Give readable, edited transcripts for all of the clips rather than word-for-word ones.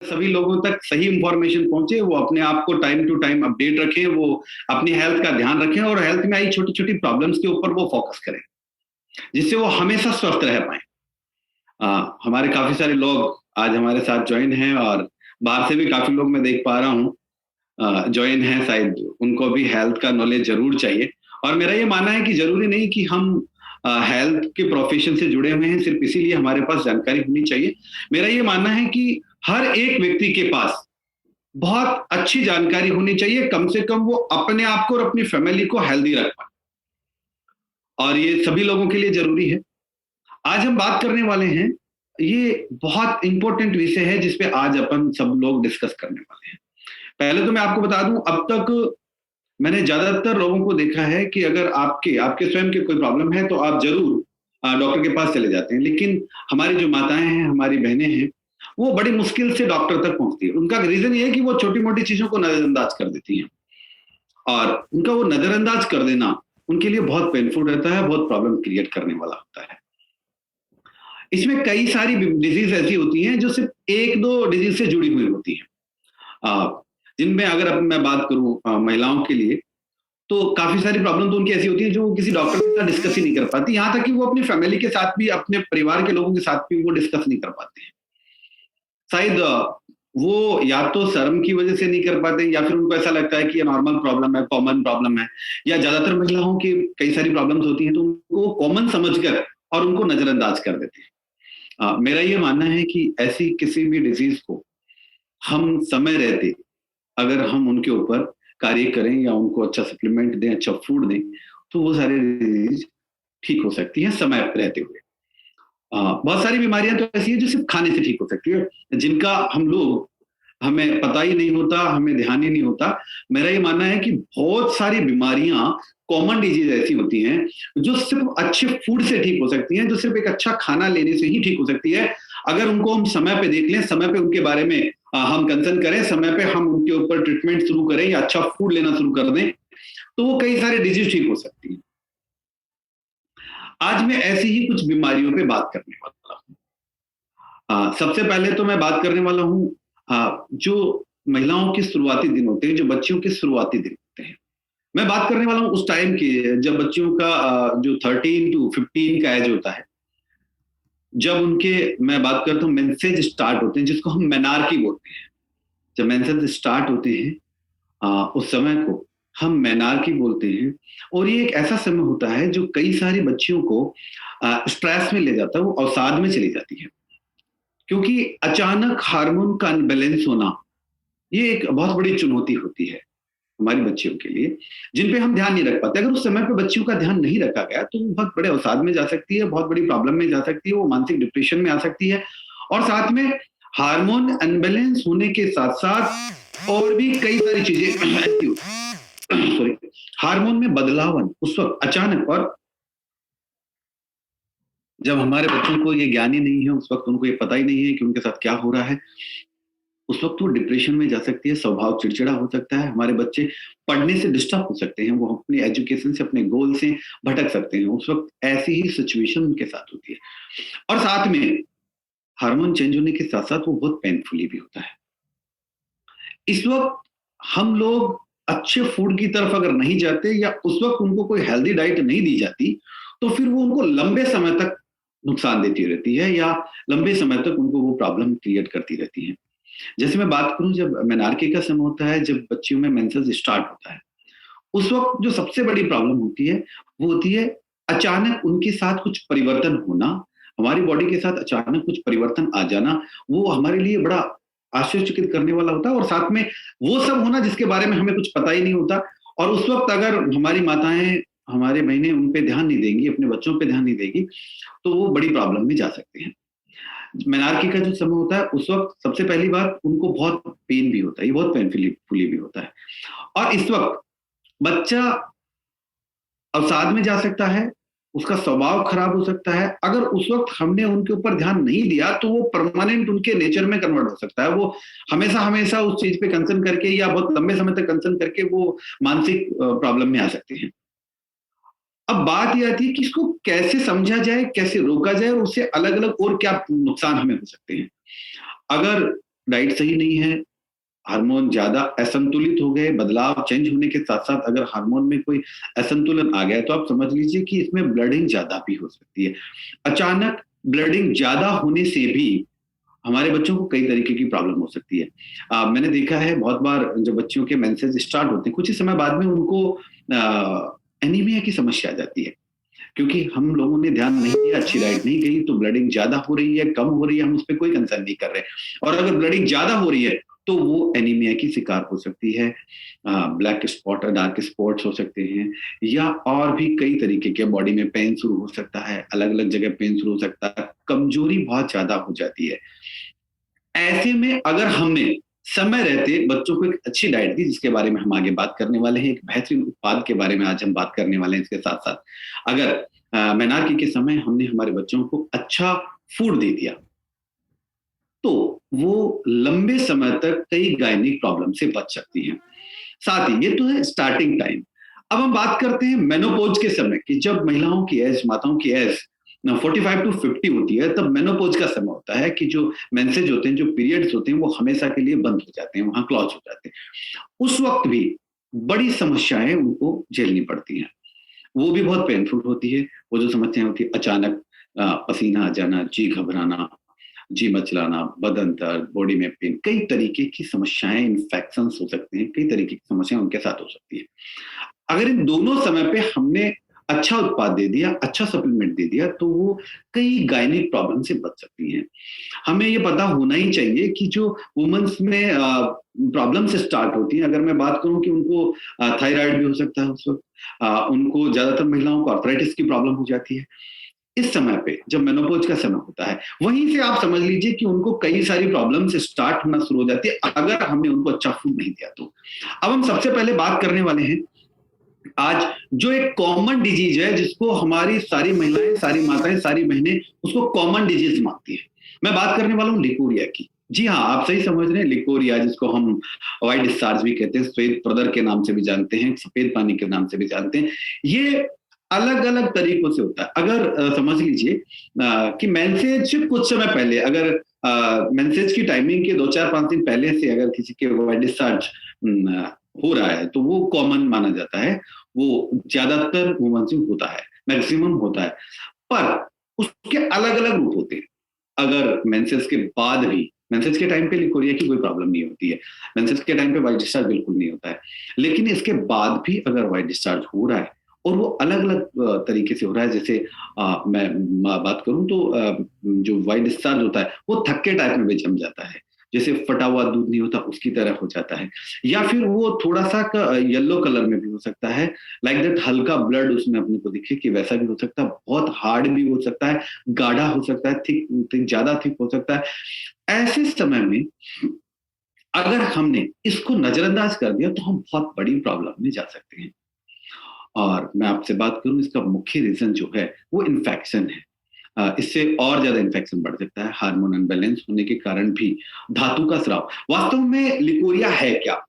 सभी लोगों तक सही इंफॉर्मेशन पहुंचे, वो अपने आप को टाइम टू टाइम अपडेट रखें, वो अपनी हेल्थ का ध्यान रखें और हेल्थ में आई छोटी छोटी प्रॉब्लम्स के ऊपर वो फोकस करें, जिससे वो हमेशा स्वस्थ रह पाए। हमारे काफी सारे लोग आज हमारे साथ ज्वाइन हैं और बाहर से भी काफी लोग मैं देख पा रहा हूँ ज्वाइन है, शायद उनको भी हेल्थ का नॉलेज जरूर चाहिए। और मेरा ये मानना है कि जरूरी नहीं कि हम हेल्थ के प्रोफेशन से जुड़े हुए हैं सिर्फ इसीलिए हमारे पास जानकारी होनी चाहिए। मेरा ये मानना है कि हर एक व्यक्ति के पास बहुत अच्छी जानकारी होनी चाहिए, कम से कम वो अपने आप को और अपनी फैमिली को हेल्दी रख पाए, और ये सभी लोगों के लिए जरूरी है। आज हम बात करने वाले हैं, ये बहुत इंपॉर्टेंट विषय है जिसपे आज अपन सब लोग डिस्कस करने वाले हैं। पहले तो मैं आपको बता दूं, अब तक मैंने ज्यादातर लोगों को देखा है कि अगर आपके आपके स्वयं के कोई प्रॉब्लम है तो आप जरूर डॉक्टर के पास चले जाते हैं, लेकिन हमारी जो माताएं हैं, हमारी बहनें हैं, वो बड़ी मुश्किल से डॉक्टर तक पहुंचती है। उनका रीजन ये है कि वो छोटी मोटी चीजों को नजरअंदाज कर देती हैं, और उनका वो नजरअंदाज कर देना उनके लिए बहुत पेनफुल रहता है, बहुत प्रॉब्लम क्रिएट करने वाला होता है। इसमें कई सारी डिजीज ऐसी होती हैं जो सिर्फ एक दो डिजीज से जुड़ी हुई होती हैं, जिनमें अगर अब मैं बात करूं महिलाओं के लिए, तो काफी सारी प्रॉब्लम तो उनकी ऐसी होती है जो वो किसी डॉक्टर के साथ डिस्कस ही नहीं कर पाती, यहाँ तक कि वो अपनी फैमिली के साथ भी, अपने परिवार के लोगों के साथ भी वो डिस्कस नहीं कर पाते हैं। शायद वो या तो शर्म की वजह से नहीं कर पाते, या फिर उनको ऐसा लगता है कि ये नॉर्मल प्रॉब्लम है, कॉमन प्रॉब्लम है, या ज्यादातर महिलाओं की कई सारी प्रॉब्लम्स होती हैं तो उनको कॉमन समझकर और उनको नजरअंदाज कर देते हैं। मेरा ये मानना है कि ऐसी किसी भी डिजीज को हम समय रहते अगर हम उनके ऊपर कार्य करें या उनको अच्छा सप्लीमेंट दें, अच्छा फूड दें, तो वो सारी डिजीज ठीक हो सकती हैं समय पर रहते हुए। बहुत सारी बीमारियां तो ऐसी हैं जो सिर्फ खाने से ठीक हो सकती है, जिनका हमें पता ही नहीं होता, हमें ध्यान ही नहीं होता। मेरा ये मानना है कि बहुत सारी बीमारियां, कॉमन डिजीज ऐसी होती हैं जो सिर्फ अच्छे फूड से ठीक हो सकती हैं, जो सिर्फ एक अच्छा खाना लेने से ही ठीक हो सकती है। अगर उनको हम समय पे देख लें, समय पे उनके बारे में हम कंसर्न करें, समय पे हम उनके ऊपर ट्रीटमेंट शुरू करें या अच्छा फूड लेना शुरू कर दें, तो वो कई सारे डिजीज ठीक हो सकती हैं। आज मैं ऐसी ही कुछ बीमारियों पे बात करने वाला हूँ। सबसे पहले तो मैं बात करने वाला हूँ जो महिलाओं के शुरुआती दिन होते हैं, जो बच्चियों के शुरुआती दिन होते हैं। मैं बात करने वाला हूँ उस टाइम की जब बच्चियों का जो 13 टू 15 का एज होता है, जब उनके, मैं बात करता हूँ, मेंसेज स्टार्ट होते हैं, जिसको हम मेनार्की बोलते हैं। जब मेंसेज स्टार्ट होते हैं उस समय को हम मेनार्की बोलते हैं, और ये एक ऐसा समय होता है जो कई सारी बच्चियों को स्ट्रेस में ले जाता है, वो अवसाद में चली जाती है, क्योंकि अचानक हार्मोन का अनबैलेंस होना ये एक बहुत बड़ी चुनौती होती है हमारी बच्चियों के लिए, जिन पे हम ध्यान नहीं रख पाते। अगर उस समय पे बच्चियों का ध्यान नहीं रखा गया तो वो बहुत बड़े अवसाद में जा सकती है, बहुत बड़ी प्रॉब्लम में जा सकती है, वो मानसिक डिप्रेशन में आ सकती है। और साथ में हार्मोन अनबैलेंस होने के साथ साथ और भी कई सारी चीजें ऐसी होती, सॉरी, हार्मोन में बदलाव उस वक्त अचानक, और जब हमारे बच्चों को ये ज्ञान ही नहीं है, उस वक्त उनको ये पता ही नहीं है कि उनके साथ क्या हो रहा है, उस वक्त वो डिप्रेशन में जा सकती है, स्वभाव चिड़चिड़ा हो सकता है, हमारे बच्चे पढ़ने से डिस्टर्ब हो सकते हैं, वो अपने एजुकेशन से, अपने गोल से भटक सकते हैं। उस वक्त ऐसी ही सिचुएशन उनके साथ होती है, और साथ में हार्मोन चेंज होने के साथ साथ वो बहुत पेनफुली भी होता है। इस वक्त हम लोग अच्छे फूड की तरफ अगर नहीं जाते, या उस वक्त उनको कोई हेल्दी डाइट नहीं दी जाती, तो फिर वो उनको लंबे समय तक नुकसान देती रहती है, या लंबे समय तक उनको वो प्रॉब्लम क्रिएट करती रहती है। जैसे मैं बात करूं, जब मेनार्की का समय होता है, जब बच्चियों में मेंसेस स्टार्ट होता है, उस वक्त जो सबसे बड़ी प्रॉब्लम होती है वो होती है अचानक उनके साथ कुछ परिवर्तन होना, हमारी बॉडी के साथ अचानक कुछ परिवर्तन आ जाना। वो हमारे लिए बड़ा आश्चर्यचकित करने वाला होता है, और साथ में वो सब होना जिसके बारे में हमें कुछ पता ही नहीं होता। और उस वक्त अगर हमारी माताएं, हमारे बहनें उन पे ध्यान नहीं देंगी, अपने बच्चों पे ध्यान नहीं देगी, तो वो बड़ी प्रॉब्लम में जा सकते हैं। मेनार्की का जो समय होता है, उस वक्त सबसे पहली बात उनको बहुत पेन भी होता है, ये बहुत पेनफुली भी होता है, और इस वक्त बच्चा अवसाद में जा सकता है, उसका स्वभाव खराब हो सकता है। अगर उस वक्त हमने उनके ऊपर ध्यान नहीं दिया तो वो परमानेंट उनके नेचर में कन्वर्ट हो सकता है। वो हमेशा हमेशा उस चीज पे कंसर्न करके, या बहुत लंबे समय तक कंसर्न करके, वो मानसिक प्रॉब्लम में आ सकते हैं। अब बात ये आती है कि इसको कैसे समझा जाए, कैसे रोका जाए, और उससे अलग अलग और क्या नुकसान हमें हो सकते हैं। अगर डाइट सही नहीं है, हार्मोन ज्यादा असंतुलित हो गए, बदलाव चेंज होने के साथ साथ अगर हार्मोन में कोई असंतुलन आ गया तो आप समझ लीजिए कि इसमें ब्लडिंग ज्यादा भी हो सकती है। अचानक ब्लडिंग ज्यादा होने से भी हमारे बच्चों को कई तरीके की प्रॉब्लम हो सकती है। मैंने देखा है बहुत बार जब बच्चों के मेंसेस स्टार्ट होते हैं कुछ ही समय बाद में उनको एनीमिया की समस्या आ जाती है, क्योंकि हम लोगों ने ध्यान नहीं दिया, अच्छी डाइट नहीं गई, तो ब्लडिंग ज्यादा हो रही है, कम हो रही है, हम उस पर कोई कंसर्न नहीं कर रहे। और अगर ब्लडिंग ज्यादा हो रही है तो वो एनीमिया की शिकार हो सकती है, ब्लैक स्पॉट डार्क स्पॉट्स हो सकते हैं, या और भी कई तरीके के बॉडी में पेन शुरू हो सकता है, अलग अलग जगह पेन शुरू हो सकता है, कमजोरी बहुत ज्यादा हो जाती है। ऐसे में अगर हमने समय रहते बच्चों को एक अच्छी डाइट दी, जिसके बारे में हम आगे बात करने वाले हैं, एक बेहतरीन उत्पाद के बारे में आज हम बात करने वाले हैं, इसके साथ साथ अगर मेनार्की के समय हमने हमारे बच्चों को अच्छा फूड दे दिया तो वो लंबे समय तक कई गायनिक प्रॉब्लम से बच सकती हैं। साथ ही ये तो है स्टार्टिंग टाइम। अब हम बात करते हैं मेनोपॉज के समय की, जब महिलाओं की एज, माताओं की एज 45 टू 50 होती है, तब मेनोपॉज का समय होता है कि जो मेंसेज होते हैं, जो पीरियड्स होते हैं, वो हमेशा के लिए बंद हो जाते हैं, वहां क्लॉज हो जाते हैं। उस वक्त भी बड़ी समस्याएं उनको झेलनी पड़ती हैं, वो भी बहुत पेनफुल होती है। वो जो समस्याएं होती है, अचानक पसीना आ जाना, जी घबराना, जी मचलाना, बदन दर्द, बॉडी में पेन, कई तरीके की समस्याएं, इन्फेक्शंस हो सकते हैं, कई तरीके की समस्याएं उनके साथ हो सकती है। अगर इन दोनों समय पे हमने अच्छा उत्पाद दे दिया, अच्छा सप्लीमेंट दे दिया, तो वो कई गायनिक प्रॉब्लम से बच सकती हैं। हमें ये पता होना ही चाहिए कि जो वुमेन्स में प्रॉब्लम से स्टार्ट होती हैं, अगर मैं बात करूं कि उनको थायराइड भी हो सकता है उस वक्त, उनको ज्यादातर महिलाओं को आर्थराइटिस की प्रॉब्लम हो जाती है इस समय पे, जब मेनोपॉज का समय होता है। वहीं से आप समझ लीजिए कि उनको कई सारी प्रॉब्लम से स्टार्ट होना शुरू हो जाती है अगर हमने उनको अच्छा फूड नहीं दिया तो। अब हम सबसे पहले बात करने वाले हैं आज जो एक कॉमन डिजीज है, जिसको हमारी सारी महिलाएं, सारी माताएं, सारी बहनें उसको कॉमन डिजीज मानती है। मैं बात करने वाला हूं लिकोरिया की। जी हाँ, आप सही समझ रहे हैं, लिकोरिया, जिसको हम व्हाइट डिस्चार्ज भी कहते हैं, श्वेत प्रदर के नाम से भी जानते हैं, सफेद पानी के नाम से भी जानते हैं। ये अलग अलग तरीकों से होता है। अगर समझ लीजिए कि मेंसेज कुछ समय पहले, अगर मेंसेज की टाइमिंग के 2-4-5 दिन पहले से अगर किसी के व्हाइट डिस्चार्ज हो रहा है तो वो कॉमन माना जाता है, वो ज्यादातर वुमेन्स में होता है, मैक्सिमम होता है। पर उसके अलग अलग रूप होते हैं। अगर मेंसेस के बाद भी, मेंसेस के टाइम पे लिकोरिया की कोई प्रॉब्लम नहीं होती है, मेंसेस के टाइम पे व्हाइट डिस्चार्ज बिल्कुल नहीं होता है, लेकिन इसके बाद भी अगर व्हाइट डिस्चार्ज हो रहा है और वो अलग अलग तरीके से हो रहा है, जैसे मैं बात करूं तो जो व्हाइट डिस्चार्ज होता है वो थक्के टाइप में भी जम जाता है, जैसे फटा हुआ दूध नहीं होता उसकी तरह हो जाता है, या फिर वो थोड़ा सा येलो कलर में भी हो सकता है, लाइक दैट, हल्का ब्लड उसमें अपने को दिखे, कि वैसा भी हो सकता है, बहुत हार्ड भी हो सकता है, गाढ़ा हो सकता है, थिक ज्यादा थिक हो सकता है। ऐसे समय में अगर हमने इसको नजरअंदाज कर दिया तो हम बहुत बड़ी प्रॉब्लम में जा सकते हैं। और मैं आपसे बात करूं, इसका मुख्य रीजन जो है वो इन्फेक्शन है। इससे और ज्यादा इन्फेक्शन बढ़ सकता है, हार्मोन अनबैलेंस होने के कारण भी, धातु का स्राव। वास्तव में लिकोरिया है क्या?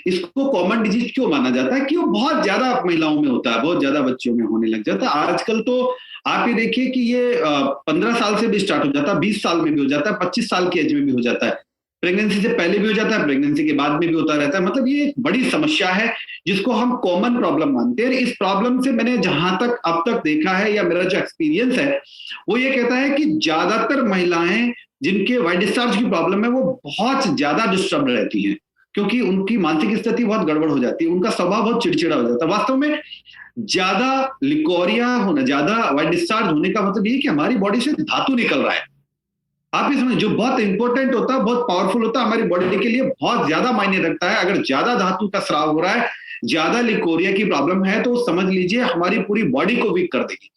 इसको कॉमन डिजीज क्यों माना जाता है? कि वो बहुत ज्यादा महिलाओं में होता है, बहुत ज्यादा बच्चियों में होने लग जाता है। आजकल तो आप ये देखिए कि ये 15 साल से भी स्टार्ट हो जाता है, 20 साल में भी हो जाता है, 25 साल की एज में भी हो जाता है, प्रेगनेंसी से पहले भी हो जाता है, प्रेगनेंसी के बाद में भी होता रहता है। मतलब ये एक बड़ी समस्या है जिसको हम कॉमन प्रॉब्लम मानते हैं। इस प्रॉब्लम से मैंने जहां तक अब तक देखा है, या मेरा जो एक्सपीरियंस है, वो ये कहता है कि ज्यादातर महिलाएं जिनके व्हाइट डिस्चार्ज की प्रॉब्लम है वो बहुत ज्यादा डिस्टर्ब रहती हैं, क्योंकि उनकी मानसिक स्थिति बहुत गड़बड़ हो जाती है, उनका स्वभाव बहुत चिड़चिड़ा हो जाता है। वास्तव में ज्यादा लिकोरिया होना, ज्यादा व्हाइट डिस्चार्ज होने का मतलब ये कि हमारी बॉडी से धातु निकल रहा है। आप ये समझ, जो बहुत इंपॉर्टेंट होता है, बहुत पावरफुल होता है, हमारी बॉडी के लिए बहुत ज्यादा मायने रखता है। अगर ज्यादा धातु का स्राव हो रहा है, ज्यादा लिकोरिया की प्रॉब्लम है, तो समझ लीजिए हमारी पूरी बॉडी को वीक कर देगी,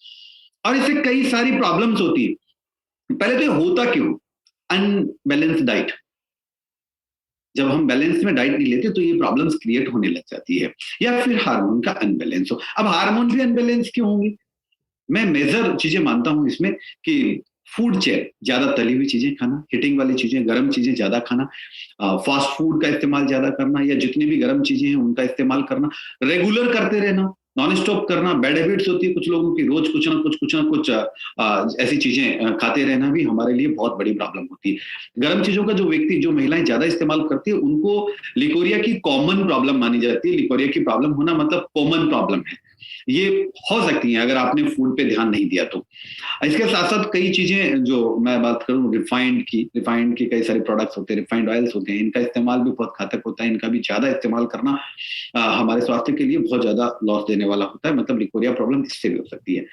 और इससे कई सारी प्रॉब्लम्स होती है। पहले तो ये होता क्यों? Unbalance diet. जब हम बैलेंस में डाइट नहीं लेते तो ये प्रॉब्लम्स क्रिएट होने लग जाती है, या फिर हार्मोन का अनबैलेंस हो। अब हार्मोन भी अनबैलेंस क्यों होंगे? मैं मेजर चीजें मानता हूं इसमें कि फूड चेन, ज्यादा तली हुई चीजें खाना, हिटिंग वाली चीजें, गर्म चीजें ज्यादा खाना, फास्ट फूड का इस्तेमाल ज्यादा करना, या जितनी भी गर्म चीजें हैं उनका इस्तेमाल करना रेगुलर करते रहना, नॉन स्टॉप करना, बैड हैबिट्स होती है कुछ लोगों की, रोज कुछ ना कुछ ऐसी चीजें खाते रहना भी हमारे लिए बहुत बड़ी प्रॉब्लम होती है। गर्म चीजों का जो महिलाएं ज्यादा इस्तेमाल करती है उनको लिकोरिया की कॉमन प्रॉब्लम मानी जाती है। लिकोरिया की प्रॉब्लम होना मतलब कॉमन प्रॉब्लम है, ये हो सकती है अगर आपने फूड पे ध्यान नहीं दिया तो। इसके साथ साथ कई चीजें, जो मैं बात करूं रिफाइंड की कई सारे प्रोडक्ट्स होते हैं, रिफाइंड ऑयल्स होते हैं, इनका इस्तेमाल भी बहुत घातक होता है। इनका भी ज्यादा इस्तेमाल करना हमारे स्वास्थ्य के लिए बहुत ज्यादा लॉस देने वाला होता है। मतलब लिकोरिया प्रॉब्लम इससे भी हो सकती है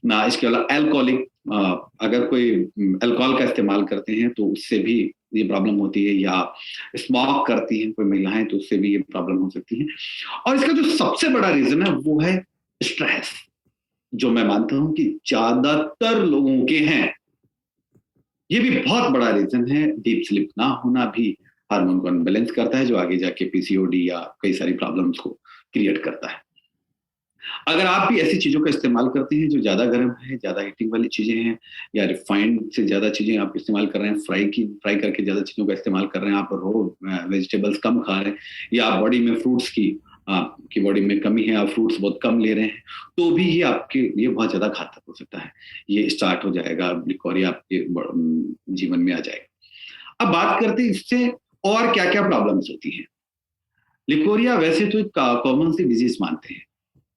ना। इसके अलावा एल्कोहलिक, अगर कोई अल्कोहल का इस्तेमाल करते हैं तो उससे भी ये प्रॉब्लम होती है, या स्मोक करती हैं कोई महिलाएं तो उससे भी ये प्रॉब्लम हो सकती है। और इसका जो सबसे बड़ा रीजन है वो है स्ट्रेस, जो मैं मानता हूं कि ज्यादातर लोगों के हैं। ये भी बहुत बड़ा रीजन है। डीप स्लीप ना होना भी हार्मोन को अनबैलेंस करता है, जो आगे जाके पीसीओडी या कई सारी प्रॉब्लम्स को क्रिएट करता है। अगर आप भी ऐसी चीजों का इस्तेमाल करते हैं जो ज्यादा गर्म है, ज्यादा हीटिंग वाली चीजें हैं, या रिफाइंड से ज्यादा चीजें आप इस्तेमाल कर रहे हैं, फ्राई करके ज्यादा चीजों का इस्तेमाल कर रहे हैं, आप रो वेजिटेबल्स कम खा रहे हैं, या आप बॉडी में फ्रूट्स की बॉडी में कमी है, आप फ्रूट्स बहुत कम ले रहे हैं, तो भी ये आपके लिए बहुत ज्यादा घातक हो सकता है। ये स्टार्ट हो जाएगा, लिकोरिया आपके जीवन में आ जाएगा। अब बात करते हैं इससे और क्या क्या प्रॉब्लम्स होती हैं। लिकोरिया वैसे तो एक कॉमन सी डिजीज मानते हैं,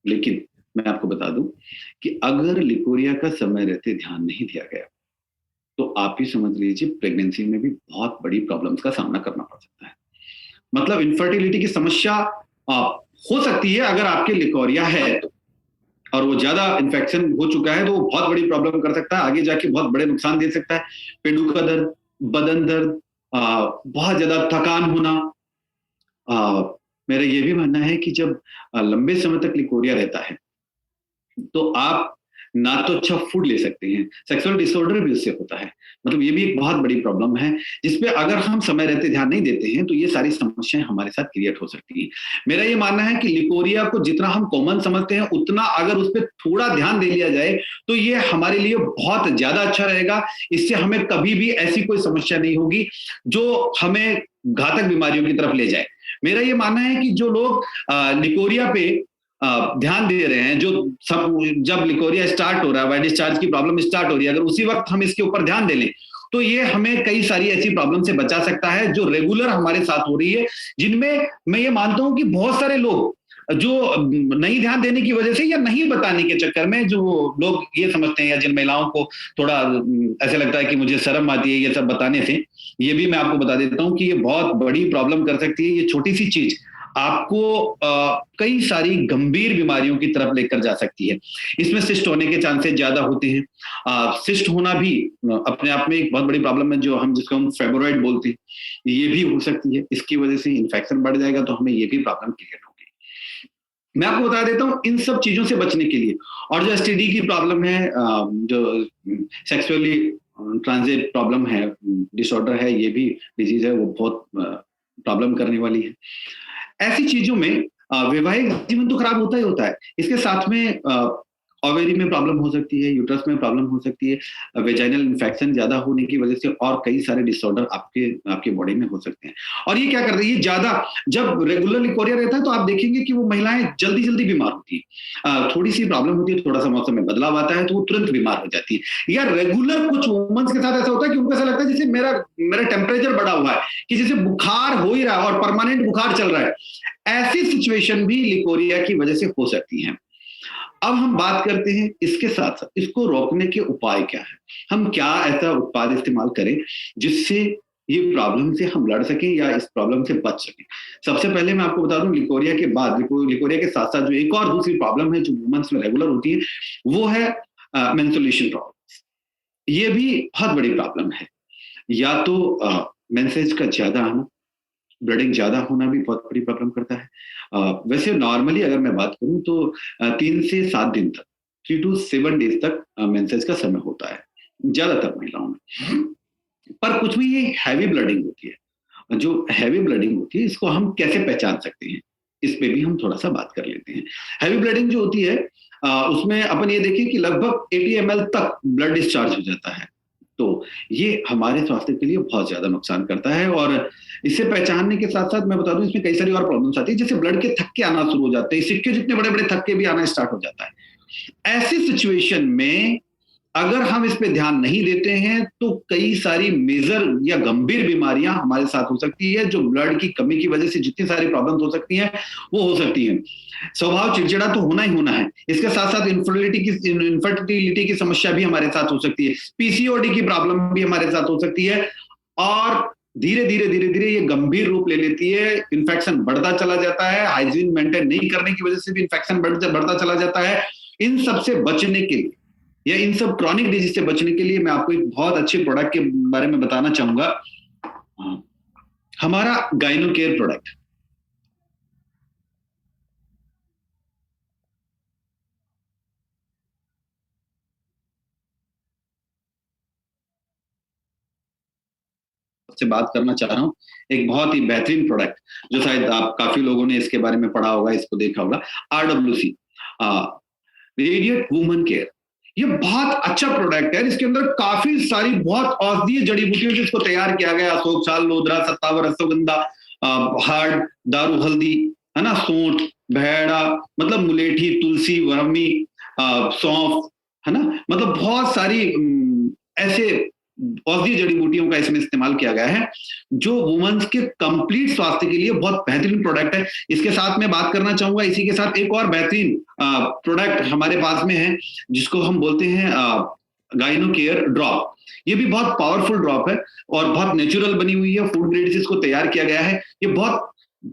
लेकिन मैं आपको बता दूं कि अगर लिकोरिया का समय रहते ध्यान नहीं दिया गया तो आप ही समझ लीजिए प्रेगनेंसी में भी बहुत बड़ी प्रॉब्लम्स का सामना करना पड़ सकता है। मतलब इनफर्टिलिटी की समस्या हो सकती है अगर आपके लिकोरिया है तो, और वो ज्यादा इन्फेक्शन हो चुका है तो वो बहुत बड़ी प्रॉब्लम कर सकता है, आगे जाके बहुत बड़े नुकसान दे सकता है। पेट का दर्द, बदन दर्द, बहुत ज्यादा थकान होना। मेरा ये भी मानना है कि जब लंबे समय तक लिकोरिया रहता है तो आप ना तो अच्छा फूड ले सकते हैं, सेक्सुअल डिसऑर्डर भी उससे होता है। मतलब ये भी एक बहुत बड़ी प्रॉब्लम है जिसपे अगर हम समय रहते ध्यान नहीं देते हैं तो ये सारी समस्याएं हमारे साथ क्रिएट हो सकती हैं। मेरा ये मानना है कि लिकोरिया को जितना हम कॉमन समझते हैं उतना अगर उस पर थोड़ा ध्यान दे लिया जाए तो ये हमारे लिए बहुत ज्यादा अच्छा रहेगा। इससे हमें कभी भी ऐसी कोई समस्या नहीं होगी जो हमें घातक बीमारियों की तरफ ले जाए। मेरा ये मानना है कि जो लोग लिकोरिया पे ध्यान दे रहे हैं, जो सब जब लिकोरिया स्टार्ट हो रहा है, वाइट डिस्चार्ज की प्रॉब्लम स्टार्ट हो रही है, अगर उसी वक्त हम इसके ऊपर ध्यान दे लें तो ये हमें कई सारी ऐसी प्रॉब्लम से बचा सकता है जो रेगुलर हमारे साथ हो रही है, जिनमें मैं ये मानता हूं कि बहुत सारे लोग जो नहीं ध्यान देने की वजह से या नहीं बताने के चक्कर में, जो लोग ये समझते हैं, या जिन महिलाओं को थोड़ा ऐसे लगता है कि मुझे शर्म आती है ये सब बताने से, ये भी मैं आपको बता देता हूं कि ये बहुत बड़ी प्रॉब्लम कर सकती है। ये छोटी सी चीज आपको कई सारी गंभीर बीमारियों की तरफ लेकर जा सकती है। इसमें सिस्ट होने के चांसेस ज्यादा होते हैं। सिस्ट होना भी अपने आप में एक बहुत बड़ी प्रॉब्लम है, जो जिसको हम फेब्रोइड बोलते हैं, ये भी हो सकती है। इसकी वजह से इन्फेक्शन बढ़ जाएगा तो हमें ये भी प्रॉब्लम क्रिएट होगी। मैं आपको बता देता हूं इन सब चीजों से बचने के लिए, और जो एसटीडी की प्रॉब्लम है, जो सेक्सुअली ट्रांजिट प्रॉब्लम है, डिसऑर्डर है, ये भी डिजीज है, वो बहुत प्रॉब्लम करने वाली है। ऐसी चीजों में वैवाहिक जीवन तो खराब होता ही होता है, इसके साथ में ओवेरी में प्रॉब्लम हो सकती है, यूट्रस में प्रॉब्लम हो सकती है, वेजाइनल इन्फेक्शन ज्यादा होने की वजह से और कई सारे डिसऑर्डर आपके बॉडी में हो सकते हैं। और ये क्या करते हैं, ये ज्यादा जब रेगुलर लिकोरिया रहता है तो आप देखेंगे कि वो महिलाएं जल्दी जल्दी बीमार होती है। थोड़ी सी प्रॉब्लम होती है, थोड़ा सा मौसम में बदलाव आता है तो वो तुरंत बीमार हो जाती है। या रेगुलर कुछ वुमेन्स के साथ ऐसा होता है कि उनको ऐसा लगता है जैसे मेरा टेम्परेचर बढ़ा हुआ है, कि जैसे बुखार हो ही रहा है और परमानेंट बुखार चल रहा है। ऐसी सिचुएशन भी लिकोरिया की वजह से हो सकती है। अब हम बात करते हैं इसके साथ साथ इसको रोकने के उपाय क्या है, हम क्या ऐसा उत्पाद इस्तेमाल करें जिससे ये प्रॉब्लम से हम लड़ सकें या इस प्रॉब्लम से बच सकें। सबसे पहले मैं आपको बता दूं, लिकोरिया के बाद, लिकोरिया के साथ साथ जो एक और दूसरी प्रॉब्लम है जो वुमेन्स में रेगुलर होती है, वो है मेंस्ट्रुएशन प्रॉब्लम। ये भी बहुत बड़ी प्रॉब्लम है। या तो मेंसेज का ज्यादा आना, ब्लीडिंग ज्यादा होना भी बहुत बड़ी प्रॉब्लम करता है। वैसे नॉर्मली अगर मैं बात करूं तो 3 से 7 दिन तक, 3 to 7 डेज तक मेंसेज का समय होता है ज्यादातर महिलाओं में। पर कुछ भी ये हैवी ब्लीडिंग होती है, जो हैवी ब्लीडिंग होती है इसको हम कैसे पहचान सकते हैं, इस पे भी हम थोड़ा सा बात कर लेते हैं। हैवी ब्लीडिंग जो होती है उसमें अपन ये देखिए कि लगभग 80 ml तक ब्लड डिस्चार्ज हो जाता है। तो ये हमारे स्वास्थ्य के लिए बहुत ज्यादा नुकसान करता है। और इसे पहचानने के साथ साथ मैं बता दूं, इसमें कई सारी और प्रॉब्लम्स आती है, जैसे ब्लड के थक्के आना शुरू हो जाते हैं, सिक्के जितने बड़े बड़े थक्के भी आना स्टार्ट हो जाता है। ऐसी सिचुएशन में अगर हम इस पे ध्यान नहीं देते हैं तो कई सारी मेजर या गंभीर बीमारियां हमारे साथ हो सकती है, जो ब्लड की कमी की वजह से जितनी सारी प्रॉब्लम्स हो सकती हैं वो हो सकती हैं। स्वभाव चिड़चिड़ा तो होना ही होना है, इसके साथ साथ इनफर्टिलिटी की समस्या भी हमारे साथ हो सकती है, पीसीओडी की प्रॉब्लम भी हमारे साथ हो सकती है, और धीरे धीरे धीरे धीरे ये गंभीर रूप ले लेती है, इन्फेक्शन बढ़ता चला जाता है, हाइजीन मेंटेन नहीं करने की वजह से भी इन्फेक्शन बढ़ता चला जाता है। इन सब से बचने के लिए या इन सब क्रॉनिक डिजीज से बचने के लिए मैं आपको एक बहुत अच्छे प्रोडक्ट के बारे में बताना चाहूंगा, हमारा गाइनो केयर प्रोडक्ट। से बात करना चाह रहा हूं, एक बहुत ही बेहतरीन प्रोडक्ट जो शायद आप काफी लोगों ने इसके बारे में पढ़ा होगा, इसको देखा होगा, RWC, रेडिएट वुमन केयर। ये बहुत अच्छा प्रोडक्ट है, इसके अंदर काफी सारी बहुत औषधीय जड़ी बूटियों से इसको तैयार किया गया, अशोक साल, लोदरा, सत्तावर, अश्वगंधा, हार्ड, दारू हल्दी, है ना, सूंठ, भेड़ा, मतलब मुलेठी, तुलसी, वर्मी, सौंफ, है ना, मतलब बहुत सारी ऐसे औषधीय जड़ी बूटियों का इसमें इस्तेमाल किया गया है, जो वुमेन्स के कंप्लीट स्वास्थ्य के लिए बहुत बेहतरीन प्रोडक्ट है। इसके साथ मैं बात करना चाहूंगा, इसी के साथ एक और बेहतरीन प्रोडक्ट हमारे पास में है, जिसको हम बोलते हैं गाइनो केयर ड्रॉप। ये भी बहुत पावरफुल ड्रॉप है और बहुत नेचुरल बनी हुई है, फूड ग्रेड से इसको तैयार किया गया है। ये बहुत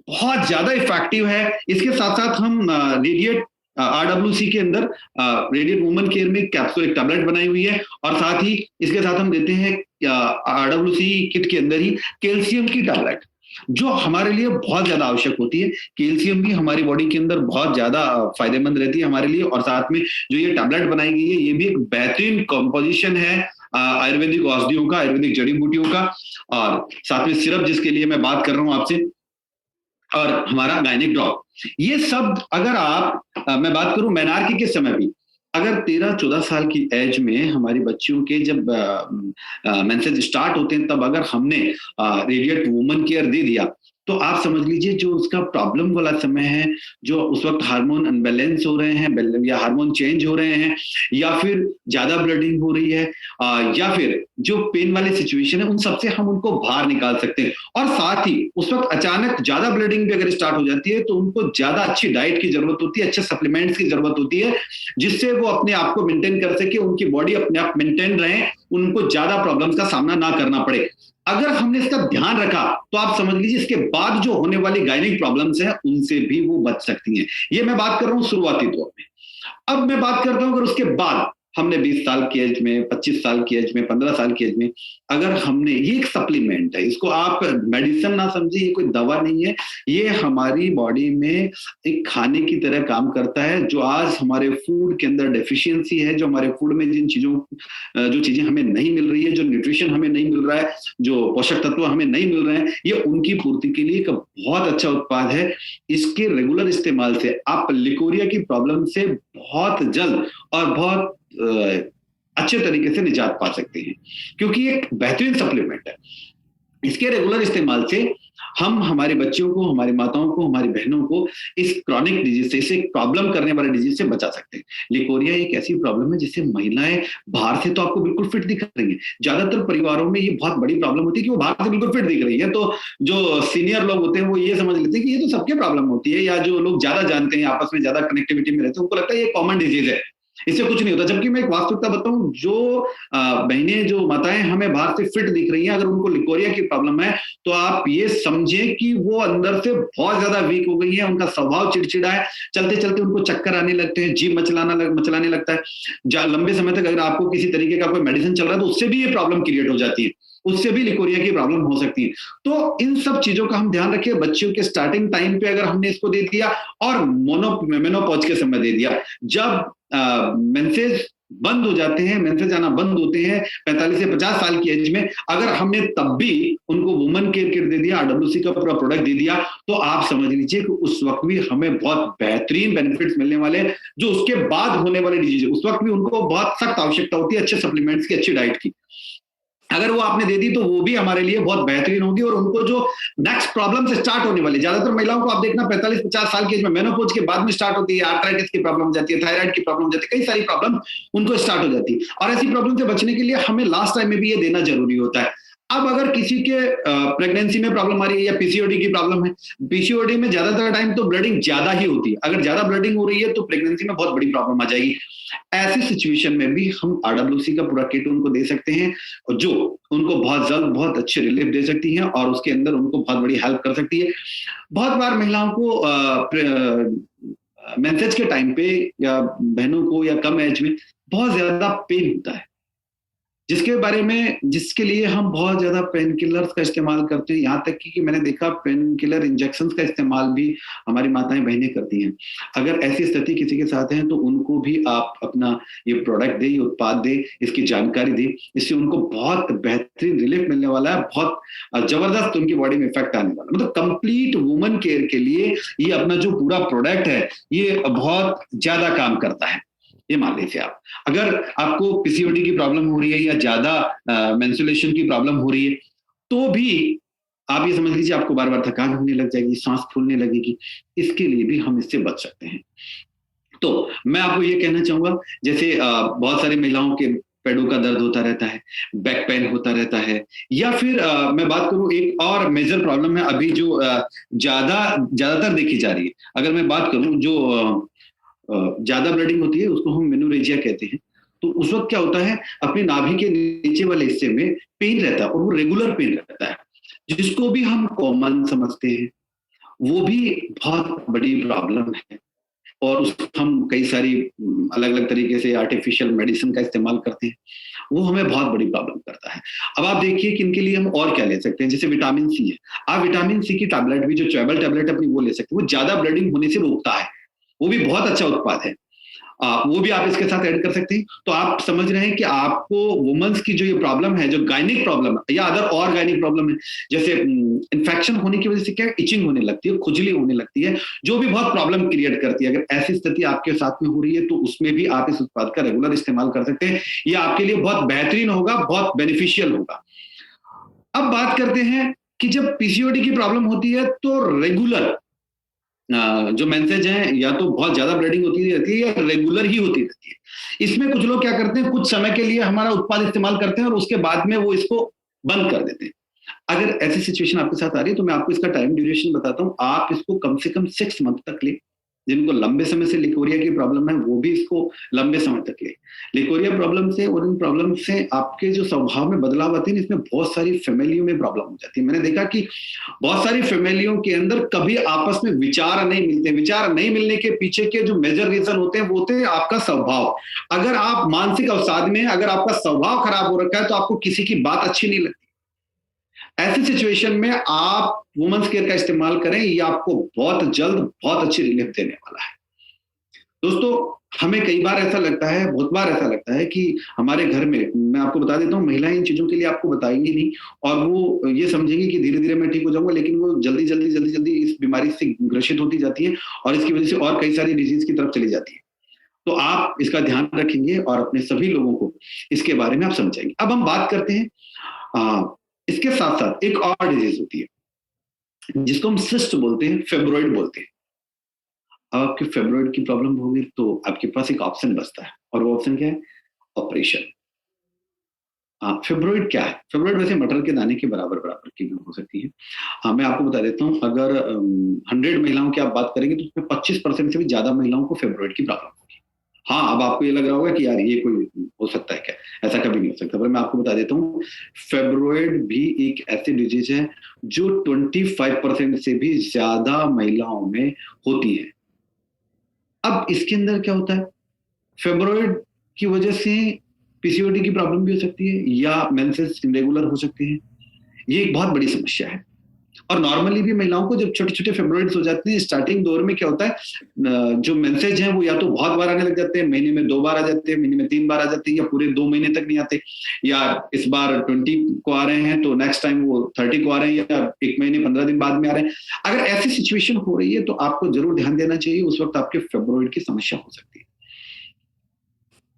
बहुत ज्यादा इफेक्टिव है। इसके साथ साथ हम रेडिएट RWC के अंदर रेडिएट वुमन केयर में कैप्सूल, एक टैबलेट बनाई हुई है, और साथ ही इसके साथ हम देते हैं RWC किट के अंदर ही कैल्शियम की टैबलेट, जो हमारे लिए बहुत ज्यादा आवश्यक होती है। कैल्शियम भी हमारी बॉडी के अंदर बहुत ज्यादा फायदेमंद रहती है हमारे लिए। और साथ में जो ये टैबलेट बनाई गई है, ये भी एक बेहतरीन कॉम्पोजिशन है आयुर्वेदिक औषधियों का, आयुर्वेदिक जड़ी बूटियों का, और साथ में सिरप जिसके लिए मैं बात कर रहा हूं आपसे, और हमारा गायनिक ड्रॉप। ये सब अगर आप मैं बात करूं मेनार्की के समय भी, अगर 13-14 साल की एज में हमारी बच्चियों के जब मेंसेज स्टार्ट होते हैं, तब अगर हमने रेडिएट वुमन केयर दे दिया, तो आप समझ लीजिए जो उसका प्रॉब्लम वाला समय है, जो उस वक्त हार्मोन अनबैलेंस हो रहे हैं या हार्मोन चेंज हो रहे हैं, या फिर ज्यादा ब्लडिंग हो रही है, या फिर जो पेन वाली सिचुएशन है, उन सबसे हम उनको बाहर निकाल सकते हैं। और साथ ही उस वक्त अचानक ज्यादा ब्लडिंग भी अगर स्टार्ट हो जाती है, तो उनको ज्यादा अच्छी डाइट की जरूरत होती है, अच्छे सप्लीमेंट्स की जरूरत होती है, जिससे वो अपने आप को मेंटेन कर सके, उनकी बॉडी अपने आप मेंटेन रहे, उनको ज्यादा प्रॉब्लम्स का सामना ना करना पड़े। अगर हमने इसका ध्यान रखा, तो आप समझ लीजिए इसके बाद जो होने वाली गायनिक प्रॉब्लम्स हैं, उनसे भी वो बच सकती हैं। ये मैं बात कर रहा हूं शुरुआती दौर में। अब मैं बात करता हूं अगर उसके बाद हमने 20 साल की एज में, 25 साल की एज में, 15 साल की एज में, अगर हमने, ये एक सप्लीमेंट है, इसको आप मेडिसिन ना समझिए, ये कोई दवा नहीं है, ये हमारी बॉडी में एक खाने की तरह काम करता है। जो आज हमारे फूड के अंदर डेफिशिएंसी है, जो हमारे फूड में जो चीजें हमें नहीं मिल रही है, जो न्यूट्रिशन हमें नहीं मिल रहा है, जो पोषक तत्व हमें नहीं मिल रहे हैं, ये उनकी पूर्ति के लिए एक बहुत अच्छा उत्पाद है। इसके रेगुलर इस्तेमाल से आप लिकोरिया की प्रॉब्लम से बहुत जल्द और बहुत अच्छे तरीके से निजात पा सकते हैं, क्योंकि एक बेहतरीन सप्लीमेंट है। इसके रेगुलर इस्तेमाल से हम हमारे बच्चों को, हमारी माताओं को, हमारी बहनों को इस क्रॉनिक डिजीज से, इसे प्रॉब्लम करने वाले डिजीज से बचा सकते हैं। लिकोरिया एक ऐसी प्रॉब्लम है जिससे महिलाएं बाहर से तो आपको बिल्कुल फिट दिख रही हैं, ज्यादातर परिवारों में ये बहुत बड़ी प्रॉब्लम होती है कि वो बाहर से बिल्कुल फिट दिख रही है, तो जो सीनियर लोग होते हैं वो ये समझ लेते हैं कि ये तो सबके प्रॉब्लम होती है, या जो लोग ज्यादा जानते हैं, आपस में ज्यादा कनेक्टिविटी में रहते हैं, उनको लगता है ये कॉमन डिजीज है, इससे कुछ नहीं होता। जबकि मैं एक वास्तविकता बताऊं, जो बहनें, जो माताएं हमें बाहर से फिट दिख रही हैं, अगर उनको लिकोरिया की प्रॉब्लम है, तो आप ये समझें कि वो अंदर से बहुत ज्यादा वीक हो गई है, उनका स्वभाव चिड़चिड़ा है, चलते चलते उनको चक्कर आने लगते हैं, जी मचलाने लगता है। लंबे समय तक अगर आपको किसी तरीके का कोई मेडिसिन चल रहा है, तो उससे भी ये प्रॉब्लम क्रिएट हो जाती है, उससे भी लिकोरिया की प्रॉब्लम हो सकती है। तो इन सब चीजों का हम ध्यान रखिए। बच्चियों के स्टार्टिंग टाइम पे अगर हमने इसको दे दिया, और मेनोपॉज के समय दे दिया, जब मेंसेज बंद हो जाते हैं, मेंसेज आना बंद होते हैं 45 से 50 साल की एज में, अगर हमने तब भी उनको वुमन केयर किट दे दिया, RWC का पूरा प्रोडक्ट दे दिया, तो आप समझ लीजिए कि उस वक्त भी हमें बहुत बेहतरीन बेनिफिट्स मिलने वाले हैं। जो उसके बाद होने वाले डिजीज, उस वक्त भी उनको बहुत सख्त आवश्यकता होती है अच्छे सप्लीमेंट्स की, अच्छी डाइट की। अगर वो आपने दे दी तो वो भी हमारे लिए बहुत बेहतरीन होगी। और उनको जो नेक्स्ट प्रॉब्लम से स्टार्ट होने वाली, ज्यादातर महिलाओं को आप देखना 45-50 साल की एज में मेनोपॉज के बाद में स्टार्ट होती है, आर्थराइटिस की प्रॉब्लम हो जाती है, थायराइड की प्रॉब्लम हो जाती है, कई सारी प्रॉब्लम उनको स्टार्ट हो जाती है। और ऐसी प्रॉब्लम से बचने के लिए हमें लास्ट टाइम में भी ये देना जरूरी होता है। अब अगर किसी के प्रेगनेंसी में प्रॉब्लम आ रही है या पीसीओडी की प्रॉब्लम है, पीसीओडी में ज्यादातर टाइम तो ब्लडिंग ज्यादा ही होती है, अगर ज्यादा ब्लडिंग हो रही है तो प्रेगनेंसी में बहुत बड़ी प्रॉब्लम आ जाएगी। ऐसी सिचुएशन में भी हम आरडब्ल्यूसी का पूरा किट उनको दे सकते हैं, जो उनको बहुत जल्द बहुत अच्छे रिलीफ दे सकती है और उसके अंदर उनको बहुत बड़ी हेल्प कर सकती है। बहुत बार महिलाओं को मेंसेज के टाइम पे या बहनों को या कम एज में बहुत ज्यादा पेन होता है, जिसके लिए हम बहुत ज्यादा पेन किलर्स का इस्तेमाल करते हैं। यहाँ तक कि मैंने देखा पेन किलर इंजेक्शन का इस्तेमाल भी हमारी माताएं बहनें करती हैं। अगर ऐसी स्थिति किसी के साथ है तो उनको भी आप अपना ये प्रोडक्ट दे, उत्पाद दे, इसकी जानकारी दे, इससे उनको बहुत बेहतरीन रिलीफ मिलने वाला है, बहुत जबरदस्त उनकी बॉडी में इफेक्ट आने वाला है। मतलब कंप्लीट वुमन केयर के लिए ये अपना जो पूरा प्रोडक्ट है ये बहुत ज्यादा काम करता है। ये मान लीजिए आप, अगर आपको पीसीओडी की प्रॉब्लम हो रही है या ज्यादा मेंस्ट्रुएशन की प्रॉब्लम हो रही है तो भी आप ये समझ लीजिए आपको बार बार थकान होने लग जाएगी, सांस फूलने लगेगी, इसके लिए भी हम इससे बच सकते हैं। तो मैं आपको ये कहना चाहूंगा, जैसे बहुत सारी महिलाओं के पेड़ों का दर्द होता रहता है, बैक पेन होता रहता है, या फिर मैं बात करूं एक और मेजर प्रॉब्लम है अभी जो ज्यादातर देखी जा रही है। अगर मैं बात करूं जो ज्यादा ब्लीडिंग होती है उसको हम मेनोरेजिया कहते हैं। तो उस वक्त क्या होता है, अपनी नाभि के नीचे वाले हिस्से में पेन रहता है और वो रेगुलर पेन रहता है, जिसको भी हम कॉमन समझते हैं, वो भी बहुत बड़ी प्रॉब्लम है। और उसको हम कई सारी अलग अलग तरीके से आर्टिफिशियल मेडिसिन का इस्तेमाल करते हैं, वो हमें बहुत बड़ी प्रॉब्लम करता है। अब आप देखिए कि इनके लिए हम और क्या ले सकते हैं, जैसे विटामिन सी है। आप विटामिन सी की टैबलेट भी, जो च्यूबल टैबलेट अपनी, वो ले सकते हैं, वो ज्यादा ब्लीडिंग होने से रोकता है, वो भी बहुत अच्छा उत्पाद है। वो भी आप इसके साथ ऐड कर सकते हैं। तो आप समझ रहे हैं कि आपको वुमेन्स की जो ये प्रॉब्लम है, जो गायनिक प्रॉब्लम है या अदर और गायनिक प्रॉब्लम है, जैसे इन्फेक्शन होने की वजह से क्या इचिंग होने लगती है, खुजली होने लगती है, जो भी बहुत प्रॉब्लम क्रिएट करती है, अगर ऐसी स्थिति आपके साथ में हो रही है तो उसमें भी आप इस उत्पाद का रेगुलर इस्तेमाल कर सकते हैं। ये आपके लिए बहुत बेहतरीन होगा, बहुत बेनिफिशियल होगा। अब बात करते हैं कि जब पीसीओडी की प्रॉब्लम होती है तो रेगुलर जो मेंसेज है या तो बहुत ज्यादा ब्लीडिंग होती रहती है या रेगुलर ही होती रहती है। इसमें कुछ लोग क्या करते हैं, कुछ समय के लिए हमारा उत्पाद इस्तेमाल करते हैं और उसके बाद में वो इसको बंद कर देते हैं। अगर ऐसी सिचुएशन आपके साथ आ रही है तो मैं आपको इसका टाइम ड्यूरेशन बताता हूँ। आप इसको कम से कम 6 मंथ तक ले। जिनको लंबे समय से लिकोरिया की प्रॉब्लम है वो भी इसको लंबे समय तक ले। लिकोरिया प्रॉब्लम से और इन प्रॉब्लम से आपके जो स्वभाव में बदलाव आते हैं, इसमें बहुत सारी फैमिलियों में प्रॉब्लम हो जाती है। मैंने देखा कि बहुत सारी फैमिलियों के अंदर कभी आपस में विचार नहीं मिलते। विचार नहीं मिलने के पीछे के जो मेजर रीजन होते हैं वो होते हैं आपका स्वभाव। अगर आप मानसिक अवसाद में, अगर आपका स्वभाव खराब हो रखा है तो आपको किसी की बात अच्छी नहीं लगती। ऐसी सिचुएशन में आप वुमेन्स केयर का इस्तेमाल करें, ये आपको बहुत जल्द बहुत अच्छी रिलीफ देने वाला है। दोस्तों, हमें कई बार ऐसा लगता है, बहुत बार ऐसा लगता है कि हमारे घर में, मैं आपको बता देता हूँ, महिलाएं इन चीजों के लिए आपको बताएंगी नहीं और वो ये समझेंगी कि धीरे धीरे मैं ठीक हो जाऊंगा, लेकिन वो जल्दी जल्दी इस बीमारी से ग्रसित होती जाती है और इसकी वजह से और कई सारी डिजीज की तरफ चली जाती है। तो आप इसका ध्यान रखेंगे और अपने सभी लोगों को इसके बारे में आप समझाएंगे। अब हम बात करते हैं, इसके साथ साथ एक और डिजीज होती है जिसको हम सिस्ट बोलते हैं, फेब्रॉइड बोलते हैं। अब आपके फेब्रॉइड की प्रॉब्लम होगी तो आपके पास एक ऑप्शन बचता है और वो ऑप्शन क्या है? ऑपरेशन। फेब्रॉइड क्या है? फेब्रॉइड वैसे मटर के दाने के बराबर की हो सकती है। मैं आपको बता देता हूँ, अगर 100 महिलाओं की आप बात करेंगे तो उसमें 25% से भी ज्यादा महिलाओं को फेब्रॉइड की प्रॉब्लम होगी। हाँ, अब आपको ये लग रहा होगा कि यार ये कोई हो सकता है क्या? ऐसा कभी नहीं हो सकता। पर मैं आपको बता देता हूँ, फेब्रॉइड भी एक ऐसी डिजीज है जो 25% से भी ज्यादा महिलाओं में होती है। अब इसके अंदर क्या होता है, फेब्रॉइड की वजह से पीसीओडी की प्रॉब्लम भी हो सकती है या मेंसेस इरेगुलर हो सकते हैं। ये एक बहुत बड़ी समस्या है और नॉर्मली भी महिलाओं को जब छोटे छोटे फेब्रॉइड्स हो जाते हैं, स्टार्टिंग दौर में क्या होता है, जो मेंसेज हैं वो या तो बहुत बार आने लग जाते हैं, महीने में 2 बार आ जाते हैं, महीने में 3 बार आ जाते हैं, या पूरे 2 महीने तक नहीं आते, या इस बार 20 को आ रहे हैं तो नेक्स्ट टाइम वो 30 को आ रहे हैं, या 1 महीने 15 दिन बाद में आ रहे हैं। अगर ऐसी सिचुएशन हो रही है तो आपको जरूर ध्यान देना चाहिए, उस वक्त आपके फेब्रॉइड की समस्या हो सकती है।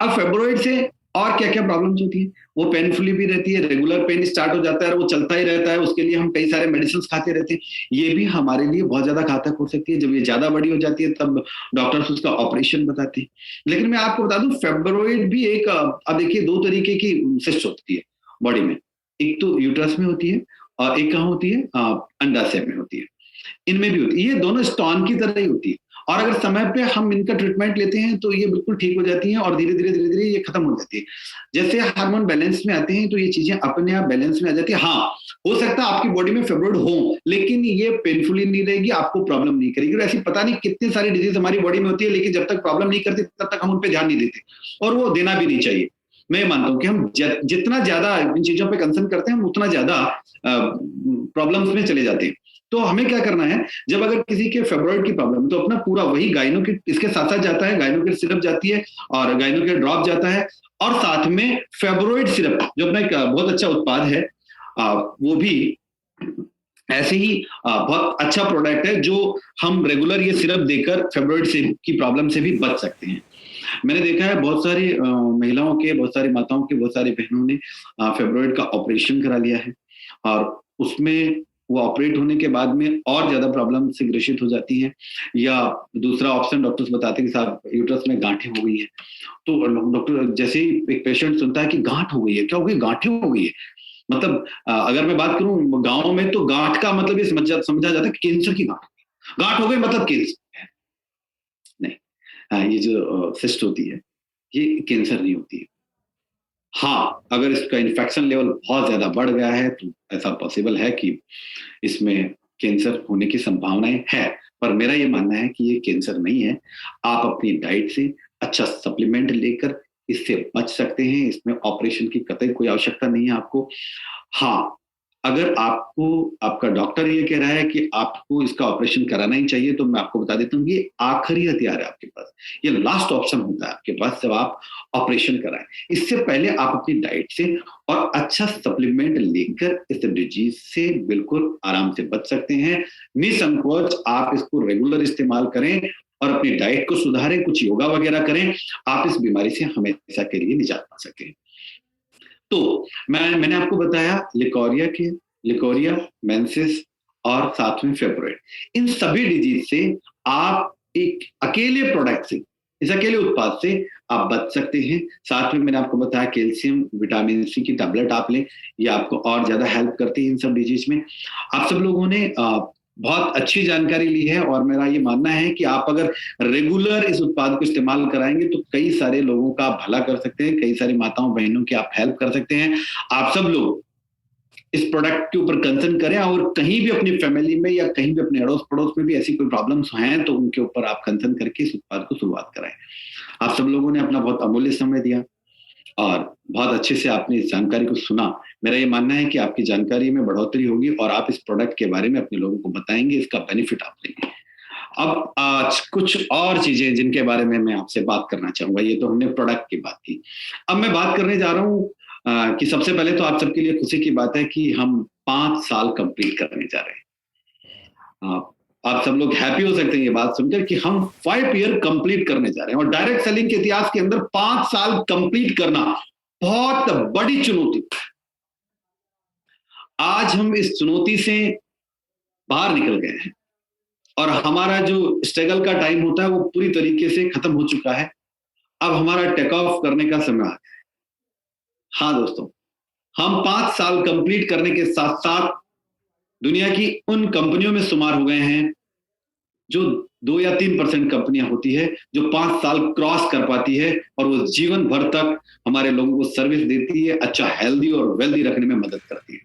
अब फेब्रॉइड से और क्या क्या प्रॉब्लम्स होती है, वो पेनफुली भी रहती है, रेगुलर पेन स्टार्ट हो जाता है और वो चलता ही रहता है, उसके लिए हम कई सारे मेडिसिन खाते रहते हैं, ये भी हमारे लिए बहुत ज्यादा घातक हो सकती है। जब ये ज्यादा बड़ी हो जाती है तब डॉक्टर्स उसका ऑपरेशन बताते हैं। लेकिन मैं आपको बता दूं, फेब्रोइड भी एक, अब देखिए, दो तरीके की सिस्ट होती है बॉडी में, एक तो यूट्रस में होती है और एक कहाँ होती है, अंडाशय में होती है, इनमें भी होती है, ये दोनों स्टोन की तरह ही होती है। और अगर समय पे हम इनका ट्रीटमेंट लेते हैं तो ये बिल्कुल ठीक हो जाती हैं और धीरे धीरे धीरे धीरे ये खत्म हो जाती है। जैसे हार्मोन बैलेंस में आते हैं तो ये चीजें अपने आप बैलेंस में आ जाती है। हाँ, हो सकता है आपकी बॉडी में फेब्रोइड हो, लेकिन ये पेनफुली नहीं रहेगी, आपको प्रॉब्लम नहीं करेगी। और ऐसी पता नहीं कितनी सारी डिजीज हमारी बॉडी में होती है, लेकिन जब तक प्रॉब्लम नहीं करती तब तक हम उन पर ध्यान नहीं देते, और वो देना भी नहीं चाहिए। मैं मानता हूं कि हम जितना ज्यादा इन चीजों पे कंसर्न करते हैं, हम उतना ज्यादा प्रॉब्लम्स में चले जाते हैं। तो हमें क्या करना है, जब अगर किसी के फेब्रोइड की प्रॉब्लम, तो अपना पूरा वही गाइनो किट इसके साथ साथ जाता है, गाइनो किट सिरप जाती है और गाइनो किट ड्रॉप जाता है, और साथ में फेब्रोइड सिरप जो अपना एक बहुत अच्छा उत्पाद है, वो भी ऐसे ही बहुत अच्छा प्रोडक्ट है, जो हम रेगुलर ये सिरप देकर फेब्रोइड से की प्रॉब्लम से भी बच सकते हैं। मैंने देखा है बहुत सारी महिलाओं के, बहुत सारी माताओं के, बहुत सारी बहनों ने फेब्रोइड का ऑपरेशन करा लिया है, और उसमें वो ऑपरेट होने के बाद में और ज्यादा प्रॉब्लम से ग्रसित हो जाती हैं। या दूसरा ऑप्शन, डॉक्टर्स बताते हैं कि साहब यूट्रस में गांठें हो गई हैं। तो डॉक्टर जैसे ही एक पेशेंट सुनता है कि गांठ हो गई है, क्या हो गई, गांठें हो गई है, मतलब अगर मैं बात करूं गांव में, तो गांठ का मतलब ये समझा जाता है कि कैंसर की गांठ, गांठ हो गई मतलब कैंसर है। नहीं, ये जो सिस्ट होती है ये कैंसर नहीं होती है। हाँ, अगर इसका इन्फेक्शन लेवल बहुत ज्यादा बढ़ गया है तो ऐसा पॉसिबल है कि इसमें कैंसर होने की संभावनाएं है, पर मेरा ये मानना है कि ये कैंसर नहीं है। आप अपनी डाइट से अच्छा सप्लीमेंट लेकर इससे बच सकते हैं, इसमें ऑपरेशन की कतई कोई आवश्यकता नहीं है आपको। हाँ, अगर आपको आपका डॉक्टर ये कह रहा है कि आपको इसका ऑपरेशन कराना ही चाहिए, तो मैं आपको बता देता हूँ, ये आखिरी हथियार है आपके पास, ये लास्ट ऑप्शन होता है आपके पास जब आप ऑपरेशन कराएं। इससे पहले आप अपनी डाइट से और अच्छा सप्लीमेंट लेकर इस डिजीज से बिल्कुल आराम से बच सकते हैं। निसंकोच आप इसको रेगुलर इस्तेमाल करें और अपनी डाइट को सुधारें, कुछ योगा वगैरह करें, आप इस बीमारी से हमेशा के लिए निजात पा सकें। तो मैंने आपको बताया लिकोरिया, मेंसिस और साथ में फेब्रोइड, इन सभी डिजीज से आप एक अकेले प्रोडक्ट से, इस अकेले उत्पाद से आप बच सकते हैं। साथ में मैंने आपको बताया कैल्शियम विटामिन सी की टैबलेट आप लें, ये आपको और ज्यादा हेल्प करती है इन सब डिजीज में। आप सब लोगों ने बहुत अच्छी जानकारी ली है, और मेरा ये मानना है कि आप अगर रेगुलर इस उत्पाद को इस्तेमाल कराएंगे तो कई सारे लोगों का आप भला कर सकते हैं, कई सारी माताओं बहनों की आप हेल्प कर सकते हैं। आप सब लोग इस प्रोडक्ट के ऊपर कंसर्न करें, और कहीं भी अपनी फैमिली में या कहीं भी अपने अड़ोस पड़ोस में भी ऐसी कोई प्रॉब्लम्स हैं तो उनके ऊपर आप कंसर्न करके इस उत्पाद को शुरुआत कराएं। आप सब लोगों ने अपना बहुत अमूल्य समय दिया और बहुत अच्छे से आपने इस जानकारी को सुना। मेरा ये मानना है कि आपकी जानकारी में बढ़ोतरी होगी और आप इस प्रोडक्ट के बारे में अपने लोगों को बताएंगे, इसका बेनिफिट आप लेंगे। अब आज कुछ और चीजें जिनके बारे में मैं आपसे बात करना चाहूंगा, ये तो हमने प्रोडक्ट की बात की, अब मैं बात करने जा रहा हूँ कि सबसे पहले तो आप सबके लिए खुशी की बात है कि हम 5 साल कंप्लीट करने जा रहे हैं। आप सब लोग हैप्पी हो सकते हैं ये बात सुनकर कि हम 5 ईयर कंप्लीट करने जा रहे हैं, और डायरेक्ट सेलिंग के इतिहास के अंदर 5 साल कंप्लीट करना बहुत बड़ी चुनौती। आज हम इस चुनौती से बाहर निकल गए हैं और हमारा जो स्ट्रगल का टाइम होता है वो पूरी तरीके से खत्म हो चुका है। अब हमारा टेक ऑफ करने का समय आ गया है। हाँ दोस्तों, हम 5 साल कंप्लीट करने के साथ साथ दुनिया की उन कंपनियों में शुमार हो गए हैं जो 2 या 3% कंपनियां होती है जो 5 साल क्रॉस कर पाती है, और वो जीवन भर तक हमारे लोगों को सर्विस देती है, अच्छा हेल्दी और वेल्दी रखने में मदद करती है।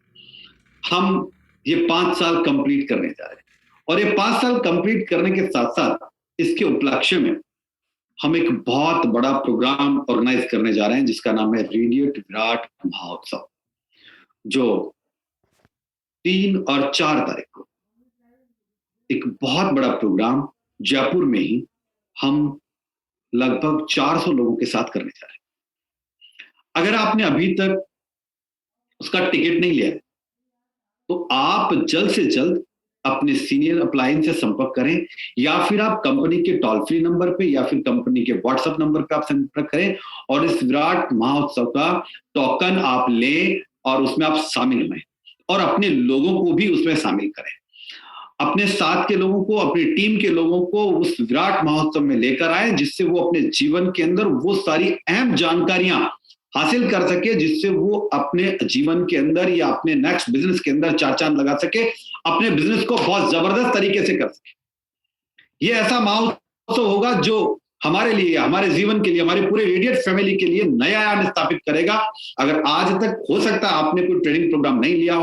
हम ये 5 साल कंप्लीट करने जा रहे हैं, और ये 5 साल कंप्लीट करने के साथ साथ इसके उपलक्ष्य में हम एक बहुत बड़ा प्रोग्राम ऑर्गेनाइज करने जा रहे हैं जिसका नाम है रेडिएट विराट महोत्सव, जो 3 और 4 तारीख को एक बहुत बड़ा प्रोग्राम जयपुर में ही हम लगभग 400 लोगों के साथ करने जा रहे हैं। अगर आपने अभी तक उसका टिकट नहीं लिया है तो आप जल्द से जल्द अपने सीनियर अपलाइन से संपर्क करें, या फिर आप कंपनी के टोल फ्री नंबर पे या फिर कंपनी के व्हाट्सएप नंबर पे आप संपर्क करें और इस विराट महोत्सव का टोकन आप लें और उसमें आप शामिल हुए और अपने लोगों को भी उसमें शामिल करें। अपने साथ के लोगों को, अपनी टीम के लोगों को उस विराट महोत्सव में लेकर आए, जिससे वो अपने जीवन के अंदर वो सारी अहम जानकारियां हासिल कर सके, जिससे वो अपने जीवन के अंदर या अपने नेक्स्ट बिजनेस के अंदर चार चांद लगा सके, अपने बिजनेस को बहुत जबरदस्त तरीके से कर सके। ये ऐसा महोत्सव होगा जो हमारे लिए, हमारे जीवन के लिए, हमारे पूरे रेडिएट फैमिली के लिए नया आयाम स्थापित करेगा। अगर आज तक हो सकता है आपने कोई ट्रेनिंग प्रोग्राम नहीं लिया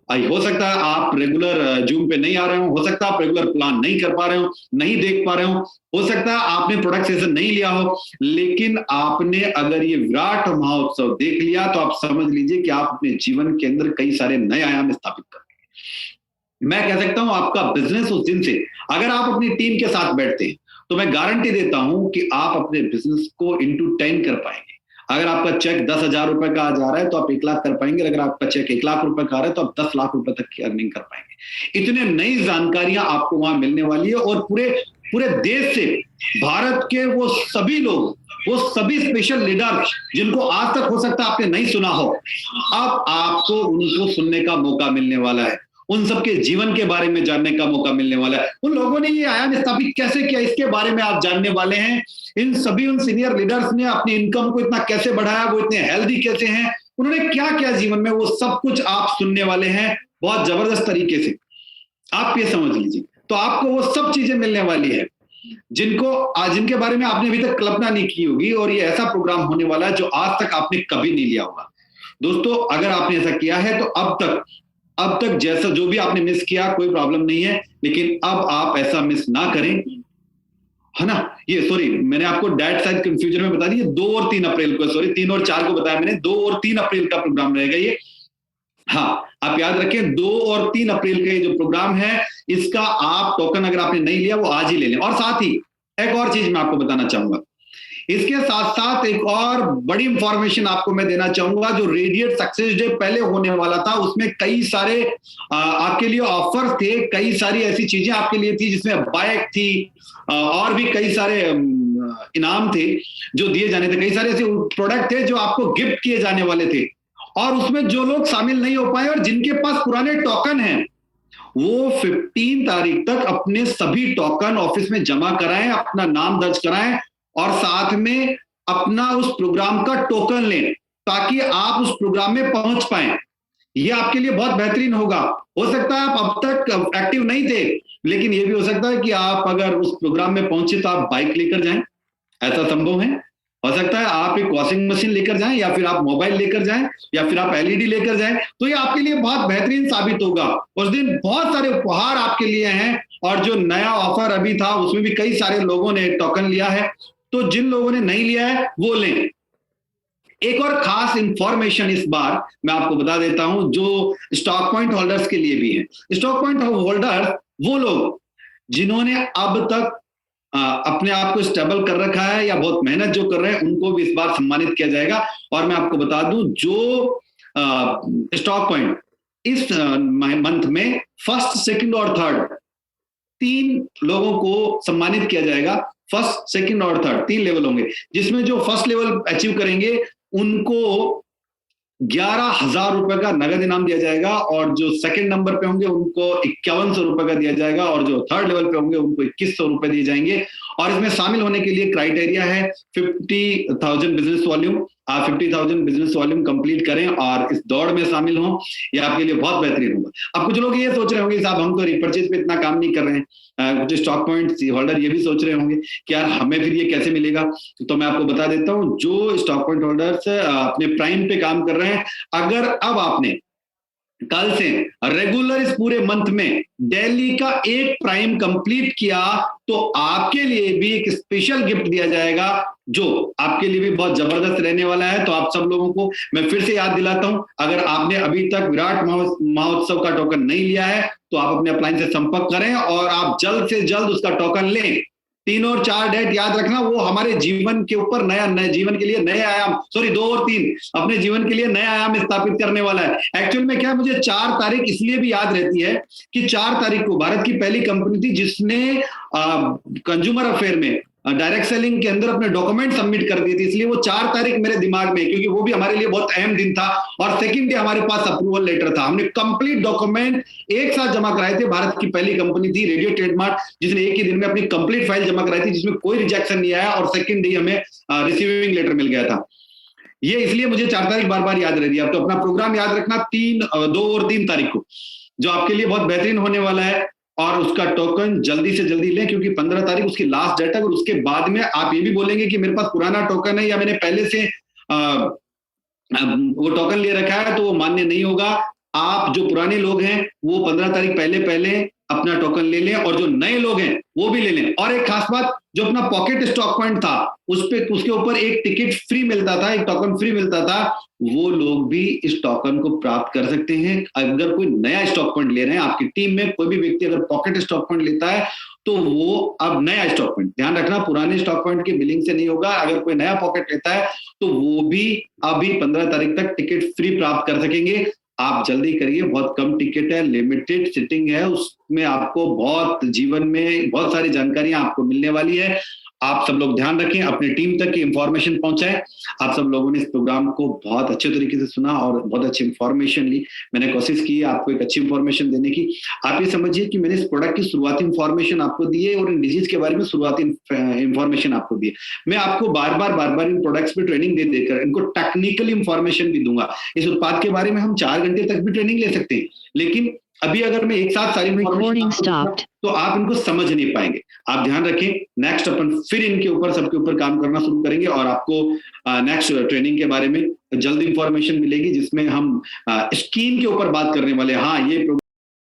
हो सकता है आप रेगुलर जूम पे नहीं आ रहे हो सकता है आप रेगुलर प्लान नहीं कर पा रहे हो, नहीं देख पा रहे हो सकता है आपने प्रोडक्ट सेशन नहीं लिया हो, लेकिन आपने अगर ये विराट महोत्सव देख लिया तो आप समझ लीजिए कि आप अपने जीवन के अंदर कई सारे नए आयाम स्थापित करेंगे। मैं कह सकता हूं आपका बिजनेस उस दिन से, अगर आप अपनी टीम के साथ बैठते हैं तो मैं गारंटी देता हूं कि आप अपने बिजनेस को इंटू 10 कर पाएंगे। अगर आपका चेक 10,000 रुपए का आ जा रहा है तो आप 1 लाख कर पाएंगे, अगर आपका चेक 1 लाख रुपए का आ रहा है तो आप 10 लाख रुपए तक की अर्निंग कर पाएंगे। इतने नई जानकारियां आपको वहां मिलने वाली है और पूरे पूरे देश से भारत के वो सभी लोग, वो सभी स्पेशल लीडर जिनको आज तक हो सकता है आपने नहीं सुना हो, अब आपको उनको सुनने का मौका मिलने वाला है, उन सबके जीवन के बारे में जानने का मौका मिलने वाला है। उन लोगों ने ये आयाम स्थापित कैसे किया इसके बारे में आप जानने वाले हैं। उन सीनियर लीडर्स ने अपनी इनकम को इतना कैसे बढ़ाया, वो इतने हेल्दी कैसे हैं, उन्होंने क्या किया जीवन में, वो सब कुछ आप सुनने वाले हैं बहुत जबरदस्त तरीके से। आप ये समझ लीजिए, तो आपको वो सब चीजें मिलने वाली है जिनके बारे में आपने अभी तक कल्पना नहीं की होगी, और ये ऐसा प्रोग्राम होने वाला है जो आज तक आपने कभी नहीं लिया होगा। दोस्तों, अगर आपने ऐसा किया है तो अब तक जैसा जो भी आपने मिस किया कोई प्रॉब्लम नहीं है, लेकिन अब आप ऐसा मिस ना करें, है ना। ये सॉरी, मैंने आपको डेट शायद कंफ्यूजन में बता दी, 2 और 3 अप्रैल को, सॉरी 3 और 4 को बताया मैंने, 2 और 3 अप्रैल का प्रोग्राम रहेगा ये। हाँ, आप याद रखें 2 और 3 अप्रैल का ये जो प्रोग्राम है, इसका आप टोकन अगर आपने नहीं लिया वो आज ही ले लें। और साथ ही एक और चीज मैं आपको बताना चाहूंगा, इसके साथ साथ एक और बड़ी इंफॉर्मेशन आपको मैं देना चाहूंगा। जो रेडिएट सक्सेस डे पहले होने वाला था उसमें कई सारे आपके लिए ऑफर थे, कई सारी ऐसी चीजें आपके लिए थी जिसमें बाइक थी और भी कई सारे इनाम थे जो दिए जाने थे, कई सारे ऐसे प्रोडक्ट थे जो आपको गिफ्ट किए जाने वाले थे। और उसमें जो लोग शामिल नहीं हो पाए और जिनके पास पुराने टोकन हैं, वो 15 तारीख तक अपने सभी टोकन ऑफिस में जमा कराएं, अपना नाम दर्ज कराएं और साथ में अपना उस प्रोग्राम का टोकन लें ताकि आप उस प्रोग्राम में पहुंच पाएं। ये आपके लिए बहुत बेहतरीन होगा। हो सकता है आप अब तक एक्टिव नहीं थे, लेकिन ये भी हो सकता है कि आप अगर उस प्रोग्राम में पहुंचे तो आप बाइक लेकर जाएं, ऐसा संभव है। हो सकता है आप एक वॉशिंग मशीन लेकर जाएं, या फिर आप मोबाइल लेकर जाएं, या फिर आप एलईडी लेकर जाएं, तो ये आपके लिए बहुत बेहतरीन साबित होगा। उस दिन बहुत सारे उपहार आपके लिए हैं, और जो नया ऑफर अभी था उसमें भी कई सारे लोगों ने टोकन लिया है, तो जिन लोगों ने नहीं लिया है वो लें। एक और खास इंफॉर्मेशन इस बार मैं आपको बता देता हूं जो स्टॉक पॉइंट होल्डर्स के लिए भी है। स्टॉक पॉइंट होल्डर्स वो लोग जिन्होंने अब तक अपने आप को स्टेबल कर रखा है या बहुत मेहनत जो कर रहे हैं, उनको भी इस बार सम्मानित किया जाएगा। और मैं आपको बता दूं, जो स्टॉक पॉइंट इस मंथ में फर्स्ट, सेकंड और थर्ड 3 लोगों को सम्मानित किया जाएगा। फर्स्ट, सेकंड और थर्ड 3 लेवल होंगे, जिसमें जो फर्स्ट लेवल अचीव करेंगे उनको 11,000 रुपए का नगद इनाम दिया जाएगा, और जो सेकंड नंबर पे होंगे उनको 5100 रुपए का दिया जाएगा, और जो थर्ड लेवल पे होंगे उनको 2100 रुपए दिए जाएंगे। और इसमें शामिल होने के लिए क्राइटेरिया है 50,000 बिजनेस वॉल्यूम। आप 50,000 बिजनेस वॉल्यूम कंप्लीट करें और इस दौड़ में शामिल हों, ये आपके लिए बहुत बेहतरीन होगा। अब कुछ लोग ये सोच रहे होंगे साहब हम तो रिपर्चेज पे इतना काम नहीं कर रहे हैं, कुछ स्टॉक पॉइंट होल्डर ये भी सोच रहे होंगे कि यार हमें फिर ये कैसे मिलेगा। तो मैं आपको बता देता हूं, जो स्टॉक पॉइंट होल्डर्स अपने प्राइम पे काम कर रहे हैं, अगर अब आपने कल से रेगुलर इस पूरे मंथ में डेली का एक प्राइम कंप्लीट किया तो आपके लिए भी एक स्पेशल गिफ्ट दिया जाएगा जो आपके लिए भी बहुत जबरदस्त रहने वाला है। तो आप सब लोगों को मैं फिर से याद दिलाता हूं, अगर आपने अभी तक विराट महोत्सव का टोकन नहीं लिया है तो आप अपने अपलाइन से संपर्क करें और आप जल्द से जल्द उसका टोकन लें। 3 और 4 डेट याद रखना, वो हमारे जीवन के ऊपर नए जीवन के लिए नए आयाम, सॉरी 2 और 3 अपने जीवन के लिए नए आयाम स्थापित करने वाला है। एक्चुअल में क्या है, मुझे 4 तारीख इसलिए भी याद रहती है कि 4 तारीख को भारत की पहली कंपनी थी जिसने कंज्यूमर अफेयर में डायरेक्ट सेलिंग के अंदर अपने डॉक्यूमेंट सबमिट कर दिए थे, इसलिए वो 4 तारीख मेरे दिमाग में, क्योंकि वो भी हमारे लिए बहुत अहम दिन था। और सेकंड डे हमारे पास अप्रूवल लेटर था, हमने कंप्लीट डॉक्यूमेंट एक साथ जमा कराए थे। भारत की पहली कंपनी थी रेडियो ट्रेडमार्क, जिसने एक ही दिन में अपनी कंप्लीट फाइल जमा कराई थी, जिसमें कोई रिजेक्शन नहीं आया और सेकंड डे हमें रिसीविंग लेटर मिल गया था। ये इसलिए मुझे 4 तारीख बार बार याद रह रही है। तो अपना प्रोग्राम याद रखना 2 और 3 तारीख को, जो आपके लिए बहुत बेहतरीन होने वाला है। और उसका टोकन जल्दी से जल्दी लें, क्योंकि 15 तारीख उसकी लास्ट डेट है। और उसके बाद में आप ये भी बोलेंगे कि मेरे पास पुराना टोकन है या मैंने पहले से वो टोकन ले रखा है, तो वो मान्य नहीं होगा। आप जो पुराने लोग हैं वो 15 तारीख पहले अपना टोकन ले लें, और जो नए लोग हैं वो भी ले लें। और एक खास बात, जो अपना पॉकेट स्टॉक पॉइंट था उसके ऊपर एक टिकट फ्री मिलता था, एक टोकन फ्री मिलता था, वो लोग भी इस टोकन को प्राप्त कर सकते हैं। अगर कोई नया स्टॉक पॉइंट ले रहे हैं, आपकी टीम में कोई भी व्यक्ति अगर पॉकेट स्टॉक पॉइंट लेता है, तो वो अब नया स्टॉक पॉइंट, ध्यान रखना पुराने स्टॉक पॉइंट की बिलिंग से नहीं होगा। अगर कोई नया पॉकेट लेता है तो वो भी अभी 15 तारीख तक टिकट फ्री प्राप्त कर सकेंगे। आप जल्दी करिए, बहुत कम टिकट है, लिमिटेड सिटिंग है, उसमें आपको बहुत जीवन में बहुत सारी जानकारियां आपको मिलने वाली है। आप सब लोग ध्यान रखें, अपनी टीम तक इंफॉर्मेशन पहुंचाएं। आप सब लोगों ने इस प्रोग्राम को बहुत अच्छे तरीके से सुना और बहुत अच्छी इंफॉर्मेशन ली। मैंने कोशिश की आपको एक अच्छी इंफॉर्मेशन देने की। आप ये समझिए कि मैंने इस प्रोडक्ट की शुरुआती इंफॉर्मेशन आपको दी है और इन डिजीज के बारे में शुरुआती इंफॉर्मेशन आपको दी है। मैं आपको बार बार इन प्रोडक्ट्स पे ट्रेनिंग दे देकर इनको टेक्निकल इंफॉर्मेशन भी दूंगा। इस उत्पाद के बारे में हम 4 घंटे तक भी ट्रेनिंग ले सकते हैं, लेकिन अभी अगर मैं एक साथ सारी तो आप इनको समझ नहीं पाएंगे। आप ध्यान रखें, नेक्स्ट अपन फिर इनके ऊपर सबके ऊपर काम करना शुरू करेंगे और आपको नेक्स्ट ट्रेनिंग के बारे में जल्द इंफॉर्मेशन मिलेगी, जिसमें हम स्कीम के ऊपर बात करने वाले। हाँ, ये